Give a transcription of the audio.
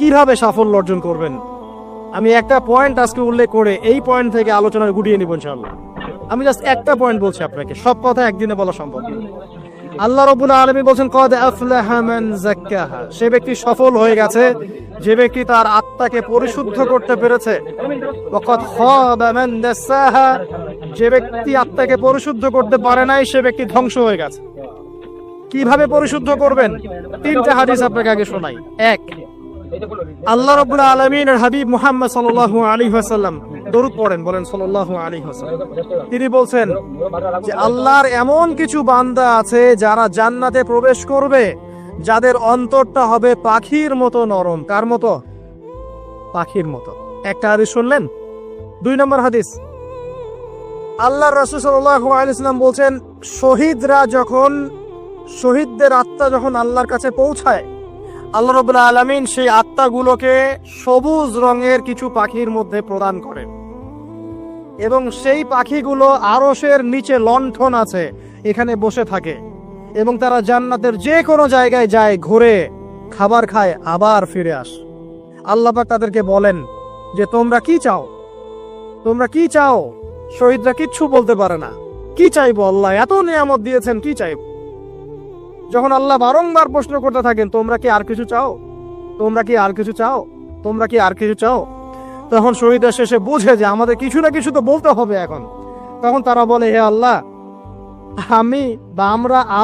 কিভাবে সাফল্য অর্জন করবেন। আমি একটা পয়েন্ট আজকে উল্লেখ করে এই পয়েন্ট থেকে আলোচনা গুটিয়ে নিব ইনশাআল্লাহ। আমি জাস্ট একটা পয়েন্ট বলছি আপনাকে, সব কথা একদিনে বলা সম্ভব না। আল্লাহ রাব্বুল আলামিন বলেন কদ আফলাহা মান যাক্কাহা, সে ব্যক্তি সফল হয়ে গেছে যে ব্যক্তি তার আত্মাকে পরিশুদ্ধ করতে পেরেছে। ওয়া কদ খাবা মান দাসাহা, যে ব্যক্তি আত্মাকে পরিশুদ্ধ করতে পারে নাই সে ব্যক্তি ধ্বংস হয়ে গেছে। কিভাবে পরিশুদ্ধ করবেন? তিনটা হাদিস আপনাকে আগে শোনাই। এক, আল্লাহ রাব্বুল আলামিনের হাবিব মুহাম্মদ সাল্লাল্লাহু আলাইহি ওয়াসাল্লাম দরুদ পড়েন, বলেন সাল্লাল্লাহু আলাইহি ওয়াসাল্লাম। তিনি বলছেন যে আল্লাহর এমন কিছু বান্দা আছে যারা জান্নাতে প্রবেশ করবে যাদের অন্তরটা হবে পাখির মতো নরম। কার মতো? পাখির মতো। একটা হাদিস শুনলেন। 2 নম্বর হাদিস, আল্লাহর রাসূল সাল্লাল্লাহু আলাইহি ওয়াসাল্লাম বলছেন শহীদদের আত্মা যখন আল্লাহর কাছে পৌঁছায়, আল্লাহ রাব্বুল আলামিন সেই আত্মাগুলোকে সবুজ রঙের কিছু পাখির মধ্যে প্রদান করেন এবং সেই পাখিগুলো আরশের নিচে লণ্ঠন আছে এখানে বসে থাকে এবং তারা জান্নাতের যে কোনো জায়গায় যায়, ঘুরে খাবার খায়, আবার ফিরে আসে। আল্লাহ পাক তাদেরকে বলেন যে তোমরা কি চাও, তোমরা কি চাও? শহীদরা কিচ্ছু বলতে পারে না। কি চাইবো? আল্লাহ এত নিয়ামত দিয়েছেন, কি চাইবো? যখন আল্লাহ বারংবার প্রশ্ন করতে থাকেন তোমরা কি আর কিছু চাও, তোমরা কি আর কিছু চাও, তোমরা কি আর কিছু চাও, তখন শহীদরা শেষে বুঝে যে আমাদের কিছু না কিছু তো বলতে হবে এখন। তখন তারা বলে হে আল্লাহ, আমরা আর